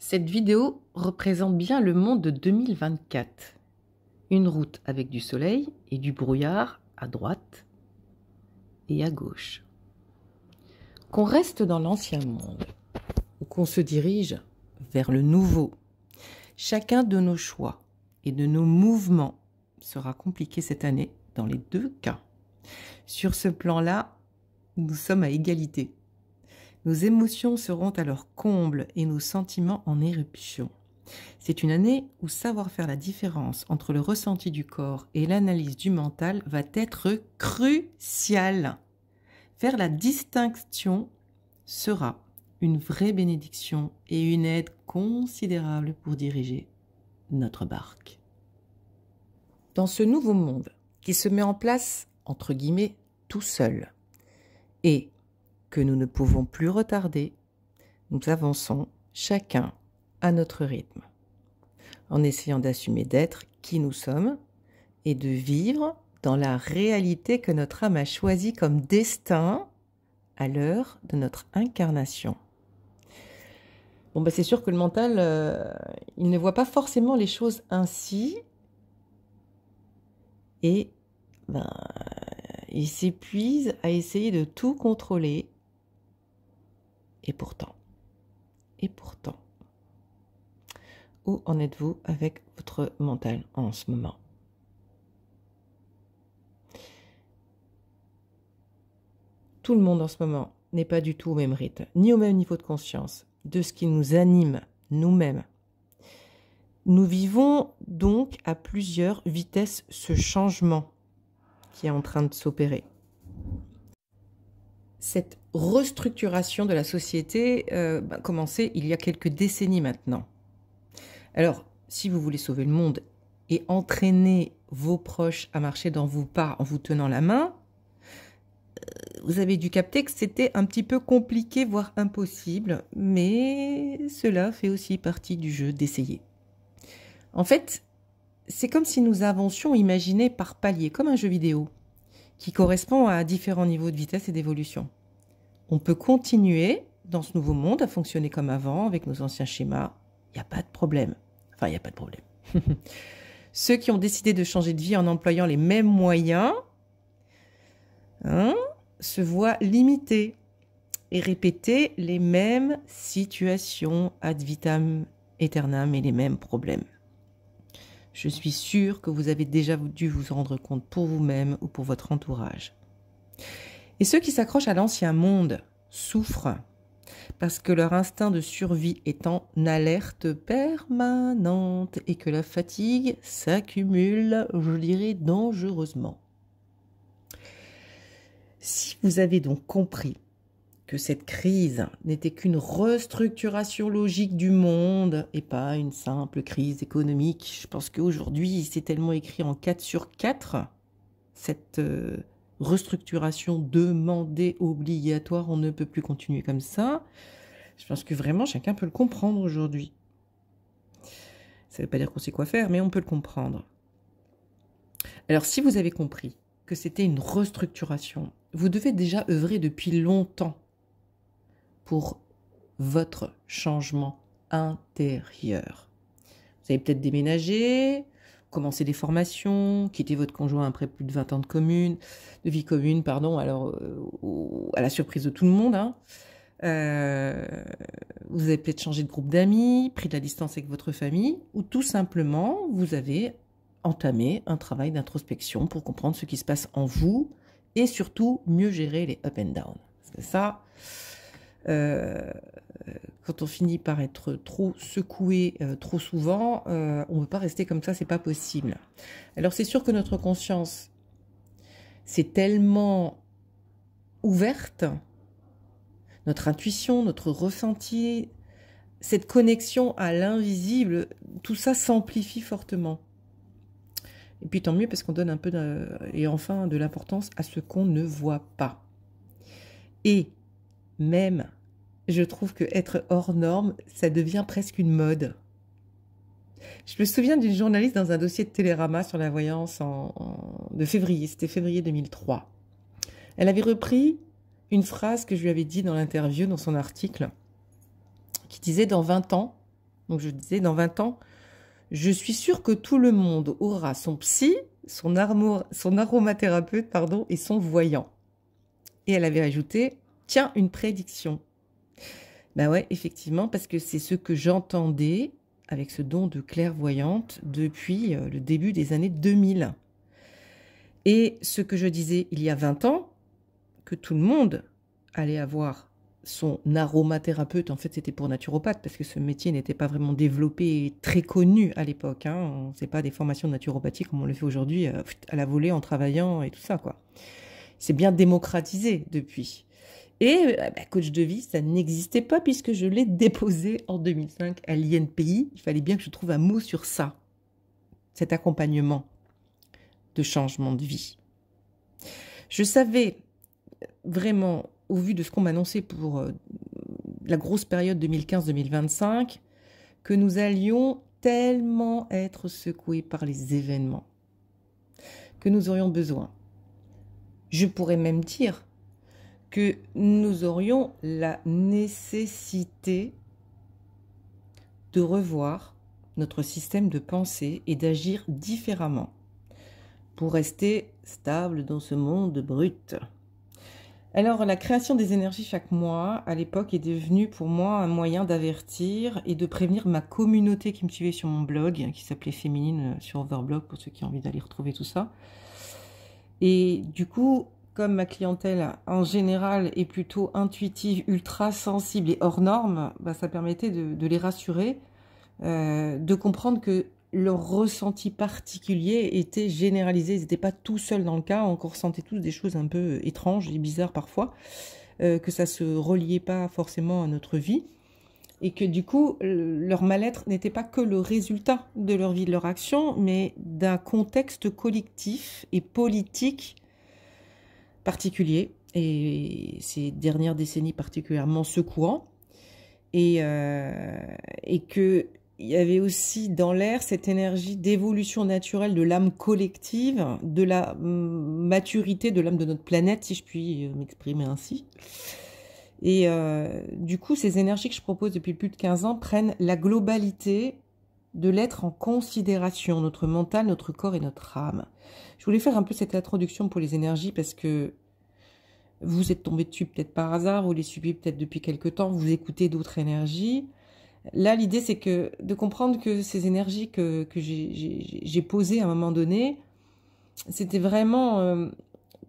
Cette vidéo représente bien le monde de 2024. Une route avec du soleil et du brouillard à droite et à gauche. Qu'on reste dans l'ancien monde ou qu'on se dirige vers le nouveau, chacun de nos choix et de nos mouvements sera compliqué cette année dans les deux cas. Sur ce plan-là, nous sommes à égalité. Nos émotions seront à leur comble et nos sentiments en éruption. C'est une année où savoir faire la différence entre le ressenti du corps et l'analyse du mental va être crucial. Faire la distinction sera une vraie bénédiction et une aide considérable pour diriger notre barque. Dans ce nouveau monde qui se met en place, entre guillemets, tout seul, et que nous ne pouvons plus retarder, nous avançons chacun à notre rythme, en essayant d'assumer d'être qui nous sommes et de vivre dans la réalité que notre âme a choisie comme destin à l'heure de notre incarnation. Bon, c'est sûr que le mental, il ne voit pas forcément les choses ainsi, et il s'épuise à essayer de tout contrôler. Et pourtant, où en êtes-vous avec votre mental en ce moment? Tout le monde en ce moment n'est pas du tout au même rythme, ni au même niveau de conscience de ce qui nous anime nous-mêmes. Nous vivons donc à plusieurs vitesses ce changement qui est en train de s'opérer. Cette restructuration de la société commençait il y a quelques décennies maintenant. Alors, si vous voulez sauver le monde et entraîner vos proches à marcher dans vos pas en vous tenant la main, vous avez dû capter que c'était un petit peu compliqué, voire impossible, mais cela fait aussi partie du jeu d'essayer. En fait, c'est comme si nous avancions imaginé par paliers, comme un jeu vidéo, qui correspond à différents niveaux de vitesse et d'évolution. On peut continuer dans ce nouveau monde à fonctionner comme avant, avec nos anciens schémas. Il n'y a pas de problème. Enfin, il n'y a pas de problème. Ceux qui ont décidé de changer de vie en employant les mêmes moyens se voient limités et répéter les mêmes situations ad vitam aeternam et les mêmes problèmes. Je suis sûre que vous avez déjà dû vous rendre compte pour vous-même ou pour votre entourage. Et ceux qui s'accrochent à l'ancien monde souffrent parce que leur instinct de survie est en alerte permanente et que la fatigue s'accumule, je dirais, dangereusement. Si vous avez donc compris que cette crise n'était qu'une restructuration logique du monde et pas une simple crise économique, je pense qu'aujourd'hui, c'est tellement écrit en 4/4, cette restructuration demandée, obligatoire, on ne peut plus continuer comme ça. Je pense que vraiment, chacun peut le comprendre aujourd'hui. Ça ne veut pas dire qu'on sait quoi faire, mais on peut le comprendre. Alors, si vous avez compris que c'était une restructuration, vous devez déjà œuvrer depuis longtemps pour votre changement intérieur. Vous avez peut-être déménagé, commencé des formations, quitté votre conjoint après plus de 20 ans de vie commune, alors à la surprise de tout le monde. Vous avez peut-être changé de groupe d'amis, pris de la distance avec votre famille, ou tout simplement, vous avez entamé un travail d'introspection pour comprendre ce qui se passe en vous et surtout mieux gérer les up and down. Parce que ça, quand on finit par être trop secoué trop souvent, on ne peut pas rester comme ça, c'est pas possible. Alors c'est sûr que notre conscience, c'est tellement ouverte, notre intuition, notre ressenti, cette connexion à l'invisible, tout ça s'amplifie fortement. Et puis tant mieux parce qu'on donne un peu de l'importance à ce qu'on ne voit pas. Et même, je trouve que être hors norme, ça devient presque une mode. Je me souviens d'une journaliste dans un dossier de Télérama sur la voyance de février, c'était février 2003. Elle avait repris une phrase que je lui avais dit dans l'interview, dans son article, qui disait « Dans 20 ans, Donc je disais, dans 20 ans, je suis sûre que tout le monde aura son psy, son aromathérapeute, pardon, et son voyant. Et elle avait ajouté, tiens, une prédiction. Ben ouais, effectivement, parce que c'est ce que j'entendais avec ce don de clairvoyante depuis le début des années 2000. Et ce que je disais il y a 20 ans, que tout le monde allait avoir son aromathérapeute, en fait c'était pour naturopathe, parce que ce métier n'était pas vraiment développé et très connu à l'époque. Hein. On ne sait pas des formations de naturopathie comme on le fait aujourd'hui, à la volée, en travaillant et tout ça, quoi. C'est bien démocratisé depuis. Et coach de vie, ça n'existait pas puisque je l'ai déposé en 2005 à l'INPI. Il fallait bien que je trouve un mot sur ça, cet accompagnement de changement de vie. Je savais vraiment, au vu de ce qu'on m'annonçait pour la grosse période 2015-2025, que nous allions tellement être secoués par les événements, que nous aurions besoin. Je pourrais même dire que nous aurions la nécessité de revoir notre système de pensée et d'agir différemment pour rester stable dans ce monde brut. Alors, la création des énergies chaque mois, à l'époque, est devenue pour moi un moyen d'avertir et de prévenir ma communauté qui me suivait sur mon blog, qui s'appelait Féminine sur Overblog, pour ceux qui ont envie d'aller retrouver tout ça. Et du coup, comme ma clientèle en général est plutôt intuitive, ultra sensible et hors norme, ça permettait de les rassurer, de comprendre que leur ressenti particulier était généralisé. Ils n'étaient pas tout seuls dans le cas, on ressentait tous des choses un peu étranges et bizarres parfois, que ça ne se reliait pas forcément à notre vie, et que du coup, leur mal-être n'était pas que le résultat de leur vie, de leur action, mais d'un contexte collectif et politique particulier, et ces dernières décennies particulièrement secouant, et que il y avait aussi dans l'air cette énergie d'évolution naturelle de l'âme collective, de la maturité de l'âme de notre planète, si je puis m'exprimer ainsi. Et du coup, ces énergies que je propose depuis plus de 15 ans prennent la globalité de l'être en considération, notre mental, notre corps et notre âme. Je voulais faire un peu cette introduction pour les énergies parce que vous êtes tombé dessus peut-être par hasard, vous les suivez peut-être depuis quelque temps, vous écoutez d'autres énergies. Là, l'idée, c'est de comprendre que ces énergies que j'ai posées à un moment donné, c'était vraiment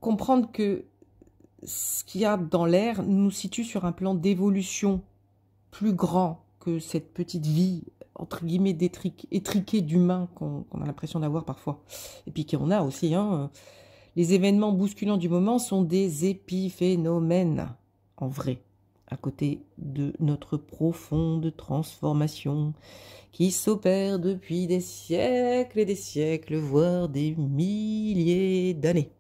comprendre que ce qu'il y a dans l'air nous situe sur un plan d'évolution plus grand que cette petite vie, entre guillemets, étriquée d'humains qu'on a l'impression d'avoir parfois. Et puis qu'on a aussi. Hein. Les événements bousculants du moment sont des épiphénomènes, en vrai, à côté de notre profonde transformation qui s'opère depuis des siècles et des siècles, voire des milliers d'années,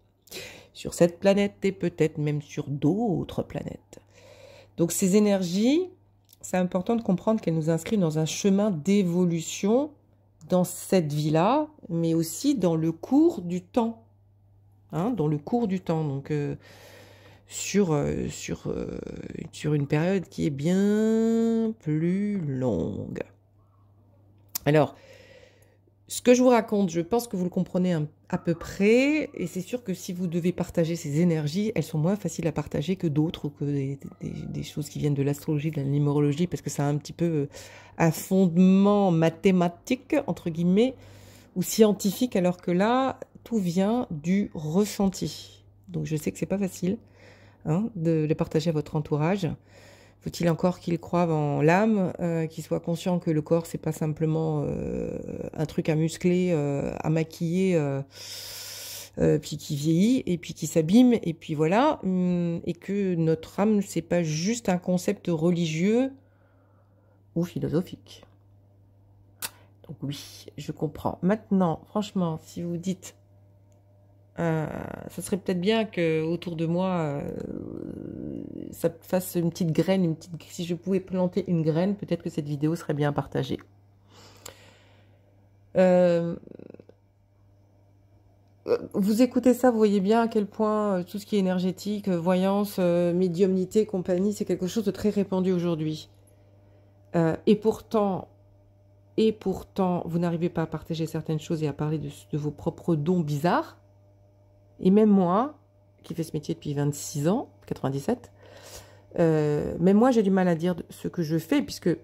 sur cette planète et peut-être même sur d'autres planètes. Donc ces énergies, c'est important de comprendre qu'elles nous inscrivent dans un chemin d'évolution dans cette vie-là, mais aussi dans le cours du temps. Hein, dans le cours du temps, donc sur une période qui est bien plus longue. Alors, ce que je vous raconte, je pense que vous le comprenez à peu près, et c'est sûr que si vous devez partager ces énergies, elles sont moins faciles à partager que d'autres, ou que des choses qui viennent de l'astrologie, de la numérologie, parce que ça a un petit peu un fondement mathématique, entre guillemets, ou scientifique, alors que là, tout vient du ressenti. Donc je sais que c'est pas facile de le partager à votre entourage. Faut-il encore qu'ils croient en l'âme, qu'ils soient conscients que le corps, c'est pas simplement un truc à muscler, à maquiller, puis qui vieillit, et puis qui s'abîme, et puis voilà, et que notre âme, c'est pas juste un concept religieux ou philosophique. Donc oui, je comprends. Maintenant, franchement, si vous dites ça serait peut-être bien que autour de moi, ça fasse une petite graine, si je pouvais planter une graine, peut-être que cette vidéo serait bien partagée. Vous écoutez ça, vous voyez bien à quel point tout ce qui est énergétique, voyance, médiumnité, compagnie, c'est quelque chose de très répandu aujourd'hui. Et pourtant, et pourtant vous n'arrivez pas à partager certaines choses et à parler de vos propres dons bizarres. Et même moi, qui fais ce métier depuis 26 ans, 97, même moi j'ai du mal à dire ce que je fais, puisque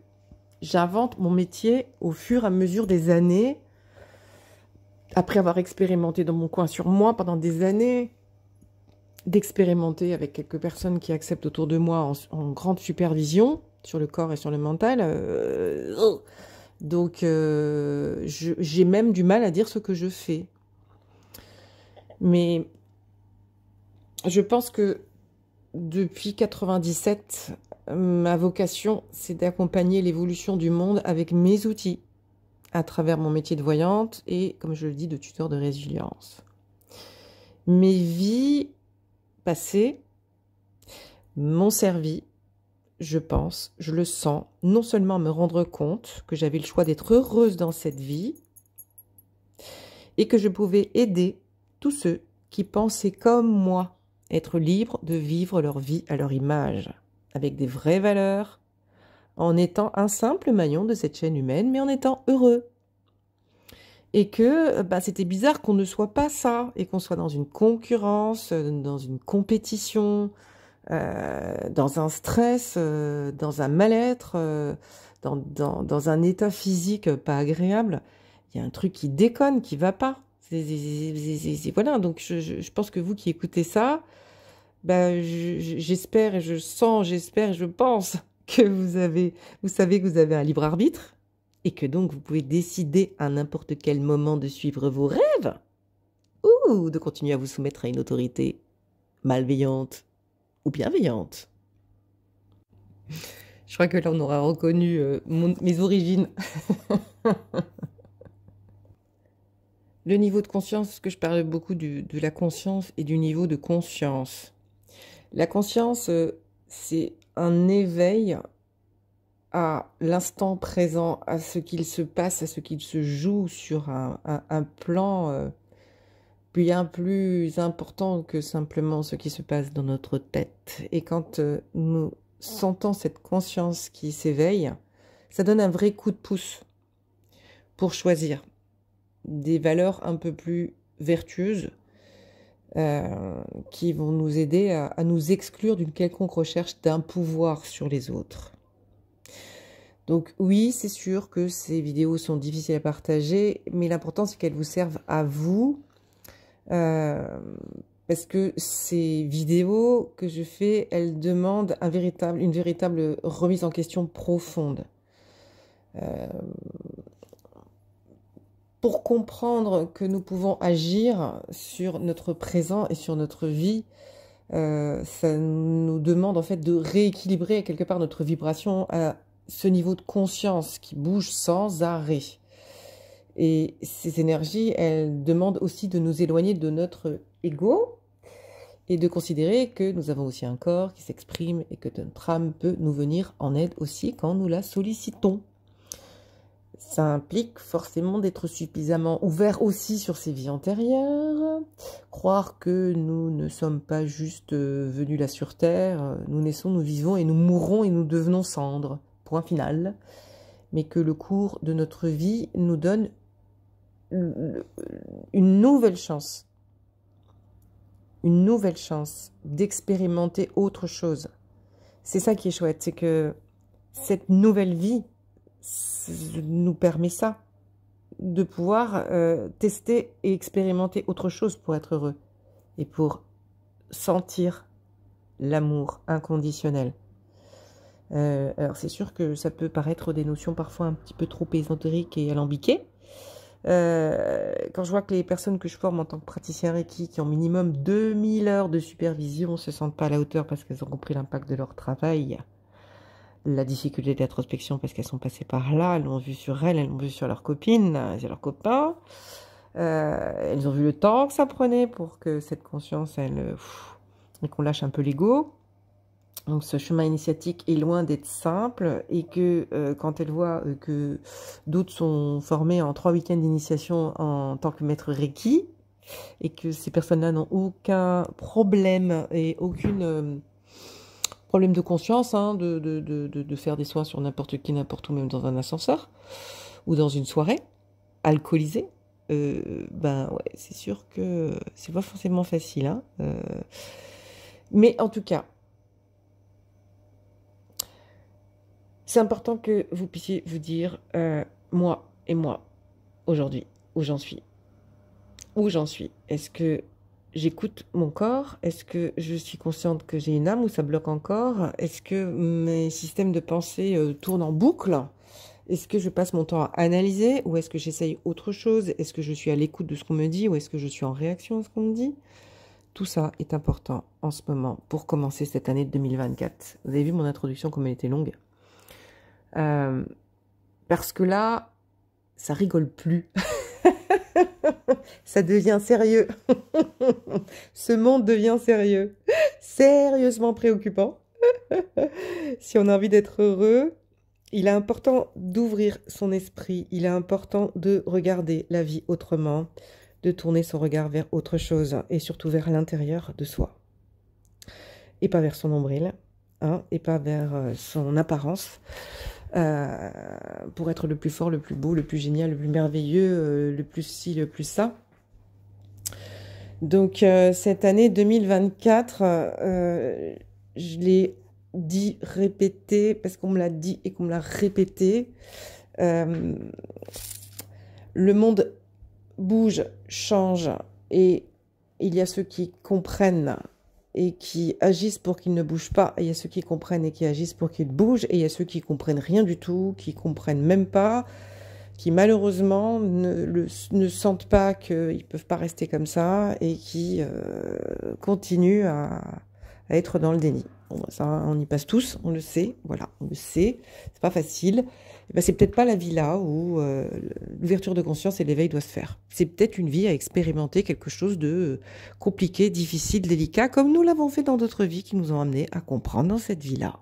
j'invente mon métier au fur et à mesure des années, après avoir expérimenté dans mon coin sur moi pendant des années, d'expérimenter avec quelques personnes qui acceptent autour de moi en grande supervision sur le corps et sur le mental. Donc, j'ai même du mal à dire ce que je fais. Mais je pense que depuis 97, ma vocation, c'est d'accompagner l'évolution du monde avec mes outils, à travers mon métier de voyante et, comme je le dis, de tuteur de résilience. Mes vies passées m'ont servi, je pense, je le sens, non seulement à me rendre compte que j'avais le choix d'être heureuse dans cette vie et que je pouvais aider tous ceux qui pensaient comme moi être libres de vivre leur vie à leur image, avec des vraies valeurs, en étant un simple maillon de cette chaîne humaine, mais en étant heureux. Et que c'était bizarre qu'on ne soit pas ça, et qu'on soit dans une concurrence, dans une compétition, dans un stress, dans un mal-être, dans un état physique pas agréable. Il y a un truc qui déconne, qui va pas. Voilà, donc je pense que vous qui écoutez ça, j'espère et je sens, j'espère et je pense que vous savez que vous avez un libre arbitre et que donc vous pouvez décider à n'importe quel moment de suivre vos rêves ou de continuer à vous soumettre à une autorité malveillante ou bienveillante. Je crois que là, on aura reconnu mes origines. Le niveau de conscience, parce que je parle beaucoup de la conscience et du niveau de conscience. La conscience, c'est un éveil à l'instant présent, à ce qu'il se passe, à ce qu'il se joue sur un plan bien plus important que simplement ce qui se passe dans notre tête. Et quand nous sentons cette conscience qui s'éveille, ça donne un vrai coup de pouce pour choisir des valeurs un peu plus vertueuses qui vont nous aider à nous exclure d'une quelconque recherche d'un pouvoir sur les autres. Donc oui, c'est sûr que ces vidéos sont difficiles à partager, mais l'important c'est qu'elles vous servent à vous, parce que ces vidéos que je fais, elles demandent une véritable remise en question profonde. Pour comprendre que nous pouvons agir sur notre présent et sur notre vie, ça nous demande en fait de rééquilibrer quelque part notre vibration à ce niveau de conscience qui bouge sans arrêt. Et ces énergies, elles demandent aussi de nous éloigner de notre ego et de considérer que nous avons aussi un corps qui s'exprime et que notre âme peut nous venir en aide aussi quand nous la sollicitons. Ça implique forcément d'être suffisamment ouvert aussi sur ses vies antérieures, croire que nous ne sommes pas juste venus là sur Terre, nous naissons, nous vivons et nous mourrons et nous devenons cendres, point final, mais que le cours de notre vie nous donne une nouvelle chance d'expérimenter autre chose. C'est ça qui est chouette, c'est que cette nouvelle vie nous permet ça, de pouvoir tester et expérimenter autre chose pour être heureux et pour sentir l'amour inconditionnel. Alors c'est sûr que ça peut paraître des notions parfois un petit peu trop ésotériques et alambiquées. Quand je vois que les personnes que je forme en tant que praticien Reiki qui ont minimum 2000 heures de supervision ne se sentent pas à la hauteur parce qu'elles ont compris l'impact de leur travail, la difficulté d'introspection parce qu'elles sont passées par là, elles l'ont vu sur elles l'ont vu sur leurs copines, sur leurs copains, elles ont vu le temps que ça prenait pour que cette conscience, et qu'on lâche un peu l'ego. Donc ce chemin initiatique est loin d'être simple et que quand elles voient que d'autres sont formés en 3 week-ends d'initiation en tant que maître Reiki et que ces personnes-là n'ont aucun problème et aucune problème de conscience de faire des soins sur n'importe qui, n'importe où, même dans un ascenseur ou dans une soirée, alcoolisée, ben ouais, c'est sûr que c'est pas forcément facile, hein. Mais en tout cas, c'est important que vous puissiez vous dire, moi et moi, aujourd'hui, où j'en suis. Où j'en suis? Est-ce que j'écoute mon corps? Est-ce que je suis consciente que j'ai une âme ou ça bloque encore? Est-ce que mes systèmes de pensée tournent en boucle? Est-ce que je passe mon temps à analyser ou est-ce que j'essaye autre chose? Est-ce que je suis à l'écoute de ce qu'on me dit ou est-ce que je suis en réaction à ce qu'on me dit? Tout ça est important en ce moment pour commencer cette année de 2024. Vous avez vu mon introduction comme elle était longue? Parce que là, ça rigole plus. Ça devient sérieux. Ce monde devient sérieux. Sérieusement préoccupant. Si on a envie d'être heureux, il est important d'ouvrir son esprit. Il est important de regarder la vie autrement, de tourner son regard vers autre chose et surtout vers l'intérieur de soi. Et pas vers son nombril, hein, et pas vers son apparence. Pour être le plus fort, le plus beau, le plus génial, le plus merveilleux, le plus ci, le plus ça. Donc cette année 2024, je l'ai dit, répété, parce qu'on me l'a dit et qu'on me l'a répété. Le monde bouge, change, et il y a ceux qui comprennent et qui agissent pour qu'il ne bouge pas, et il y a ceux qui comprennent et qui agissent pour qu'il bouge, et il y a ceux qui comprennent rien du tout, qui comprennent même pas, qui malheureusement ne sentent pas qu'ils ne peuvent pas rester comme ça, et qui continuent à être dans le déni. Bon, ça, on y passe tous, on le sait, voilà, on le sait, c'est pas facile. Et ben, c'est peut-être pas la vie là où l'ouverture de conscience et l'éveil doivent se faire. C'est peut-être une vie à expérimenter quelque chose de compliqué, difficile, délicat, comme nous l'avons fait dans d'autres vies qui nous ont amenés à comprendre dans cette vie-là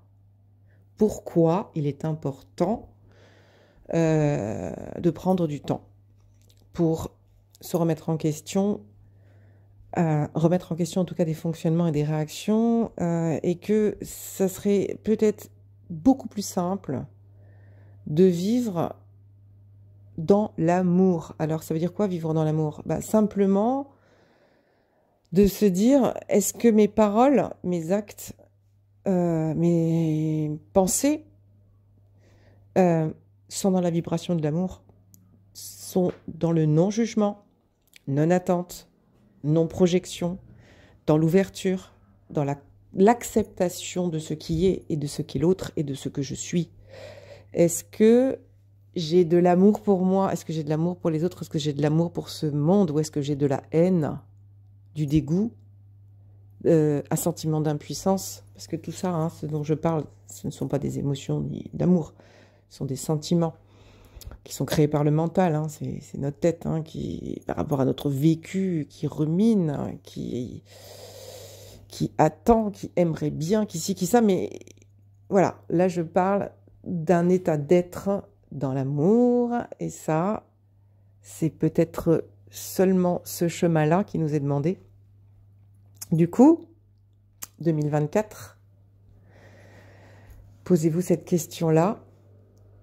pourquoi il est important de prendre du temps pour se remettre en question, remettre en question en tout cas des fonctionnements et des réactions, et que ça serait peut-être beaucoup plus simple de vivre dans l'amour. Alors ça veut dire quoi vivre dans l'amour? Bah, simplement de se dire, est-ce que mes paroles, mes actes, mes pensées sont dans la vibration de l'amour, sont dans le non-jugement, non-attente, non-projection, dans l'ouverture, dans l'acceptation de ce qui est et de ce qu'est l'autre et de ce que je suis. Est-ce que j'ai de l'amour pour moi? Est-ce que j'ai de l'amour pour les autres? Est-ce que j'ai de l'amour pour ce monde? Ou est-ce que j'ai de la haine, du dégoût, un sentiment d'impuissance? Parce que tout ça, hein, ce dont je parle, ce ne sont pas des émotions ni d'amour, ce sont des sentiments qui sont créés par le mental, hein. C'est notre tête, hein, qui, par rapport à notre vécu, qui rumine, hein, qui attend, qui aimerait bien, qui ci, qui ça. Mais voilà, là je parle d'un état d'être dans l'amour, et ça, c'est peut-être seulement ce chemin-là qui nous est demandé. Du coup, 2024, posez-vous cette question-là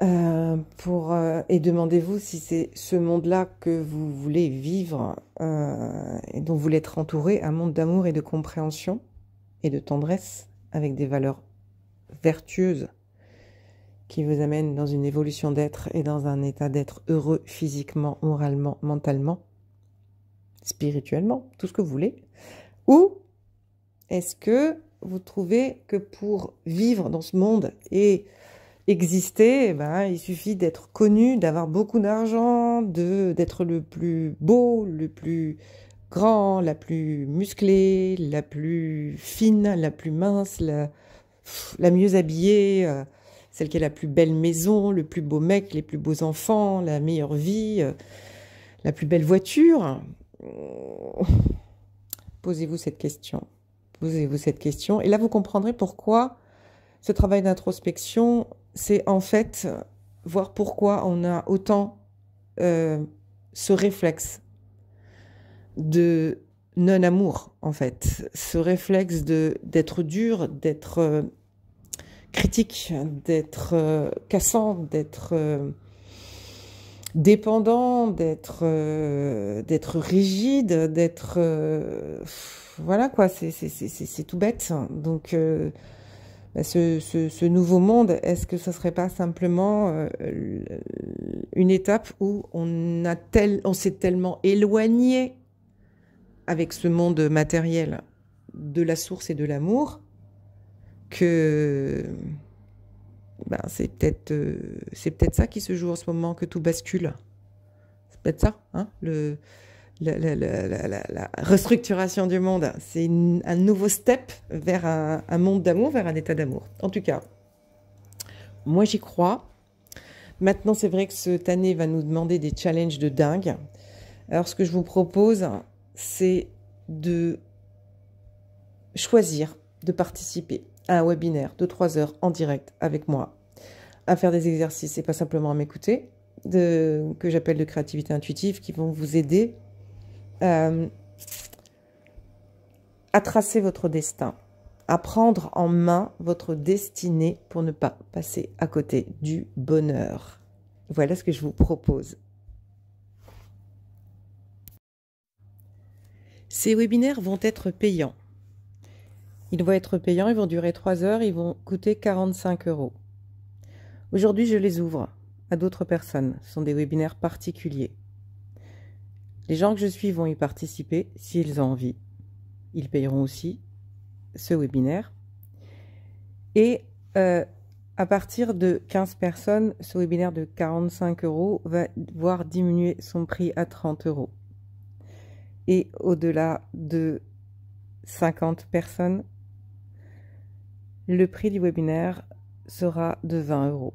et demandez-vous si c'est ce monde-là que vous voulez vivre et dont vous voulez être entouré, un monde d'amour et de compréhension et de tendresse avec des valeurs vertueuses qui vous amènent dans une évolution d'être et dans un état d'être heureux physiquement, moralement, mentalement, spirituellement, tout ce que vous voulez. Ou est-ce que vous trouvez que pour vivre dans ce monde et exister, ben, il suffit d'être connu, d'avoir beaucoup d'argent, d'être le plus beau, le plus grand, la plus musclée, la plus fine, la plus mince, la mieux habillée, celle qui a la plus belle maison, le plus beau mec, les plus beaux enfants, la meilleure vie, la plus belle voiture? Posez-vous cette question. Posez-vous cette question. Et là, vous comprendrez pourquoi ce travail d'introspection, c'est en fait voir pourquoi on a autant ce réflexe de non-amour, en fait. Ce réflexe d'être dur, d'être critique, d'être cassant, d'être dépendant, d'être rigide, d'être... voilà quoi, c'est tout bête. Donc, bah, ce nouveau monde, est-ce que ce serait pas simplement une étape où on s'est tellement éloigné avec ce monde matériel de la source et de l'amour que ben, c'est peut-être ça qui se joue en ce moment, que tout bascule. C'est peut-être ça, hein, la restructuration du monde. C'est un nouveau step vers un monde d'amour, vers un état d'amour. En tout cas, moi j'y crois. Maintenant, c'est vrai que cette année va nous demander des challenges de dingue. Alors, ce que je vous propose, c'est de choisir de participer à un webinaire de 3 heures en direct avec moi, à faire des exercices et pas simplement à m'écouter, que j'appelle de créativité intuitive, qui vont vous aider à tracer votre destin, à prendre en main votre destinée pour ne pas passer à côté du bonheur. Voilà ce que je vous propose. Ces webinaires vont être payants. Ils vont être payants, ils vont durer 3 heures, ils vont coûter 45 €. Aujourd'hui, je les ouvre à d'autres personnes. Ce sont des webinaires particuliers. Les gens que je suis vont y participer s'ils ont envie. Ils payeront aussi ce webinaire. Et à partir de 15 personnes, ce webinaire de 45 € va voir diminuer son prix à 30 €. Et au-delà de 50 personnes, le prix du webinaire sera de 20 €.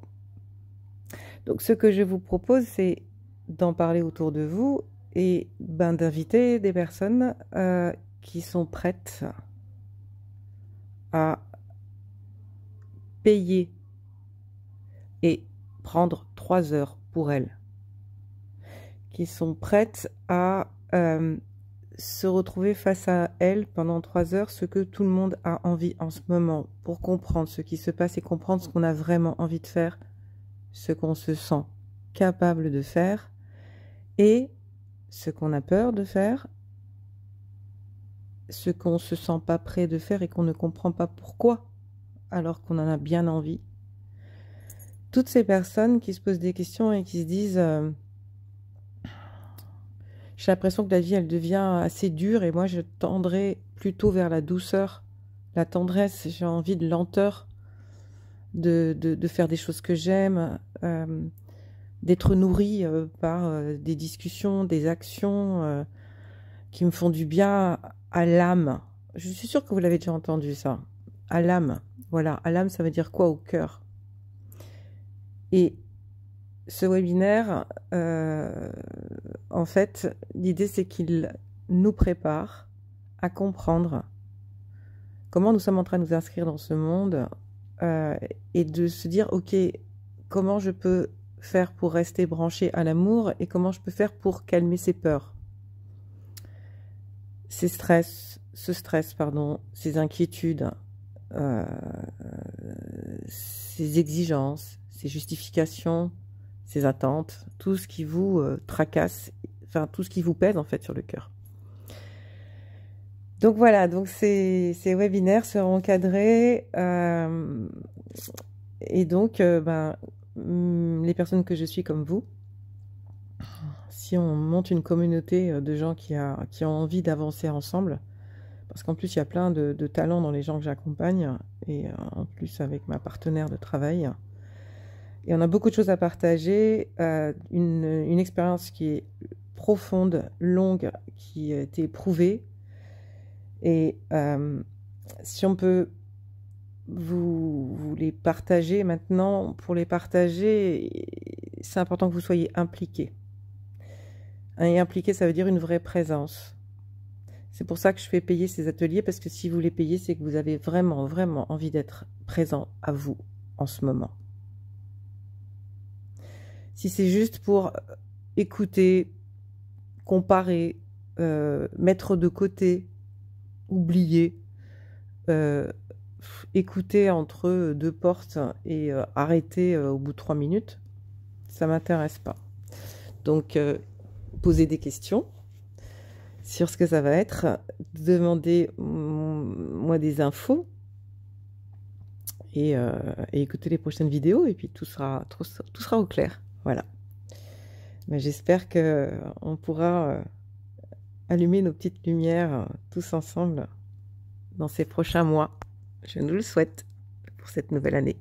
Donc ce que je vous propose, c'est d'en parler autour de vous et d'inviter des personnes qui sont prêtes à payer et prendre 3 heures pour elles, qui sont prêtes à se retrouver face à elles pendant 3 heures, ce que tout le monde a envie en ce moment, pour comprendre ce qui se passe et comprendre ce qu'on a vraiment envie de faire, ce qu'on se sent capable de faire et ce qu'on a peur de faire, ce qu'on ne se sent pas prêt de faire et qu'on ne comprend pas pourquoi, alors qu'on en a bien envie. Toutes ces personnes qui se posent des questions et qui se disent j'ai l'impression que la vie, elle devient assez dure et moi, je tendrai plutôt vers la douceur, la tendresse. J'ai envie de lenteur, de faire des choses que j'aime, d'être nourrie par des discussions, des actions qui me font du bien à l'âme. Je suis sûre que vous l'avez déjà entendu, ça. À l'âme. Voilà, à l'âme, ça veut dire quoi? Au cœur. Et ce webinaire, en fait, l'idée, c'est qu'il nous prépare à comprendre comment nous sommes en train de nous inscrire dans ce monde et de se dire, ok, comment je peux faire pour rester branché à l'amour et comment je peux faire pour calmer ces peurs, ces ces inquiétudes, ces exigences, ces justifications, ces attentes, tout ce qui vous tracasse, enfin tout ce qui vous pèse en fait sur le cœur. Donc voilà, donc ces webinaires seront encadrés et donc les personnes que je suis comme vous, si on monte une communauté de gens qui ont envie d'avancer ensemble, parce qu'en plus il y a plein de talents dans les gens que j'accompagne et en plus avec ma partenaire de travail. Et on a beaucoup de choses à partager, une expérience qui est profonde, longue, qui a été éprouvée. Et si on peut vous les partager maintenant, pour les partager, c'est important que vous soyez impliqués. Et impliqué, ça veut dire une vraie présence. C'est pour ça que je fais payer ces ateliers, parce que si vous les payez, c'est que vous avez vraiment, vraiment envie d'être présent à vous en ce moment. Si c'est juste pour écouter, comparer, mettre de côté, oublier, écouter entre 2 portes et arrêter au bout de 3 minutes, ça ne m'intéresse pas. Donc, posez des questions sur ce que ça va être. Demandez-moi des infos et écoutez les prochaines vidéos et puis tout sera au clair. Voilà. Mais j'espère qu'on pourra allumer nos petites lumières tous ensemble dans ces prochains mois. Je nous le souhaite pour cette nouvelle année.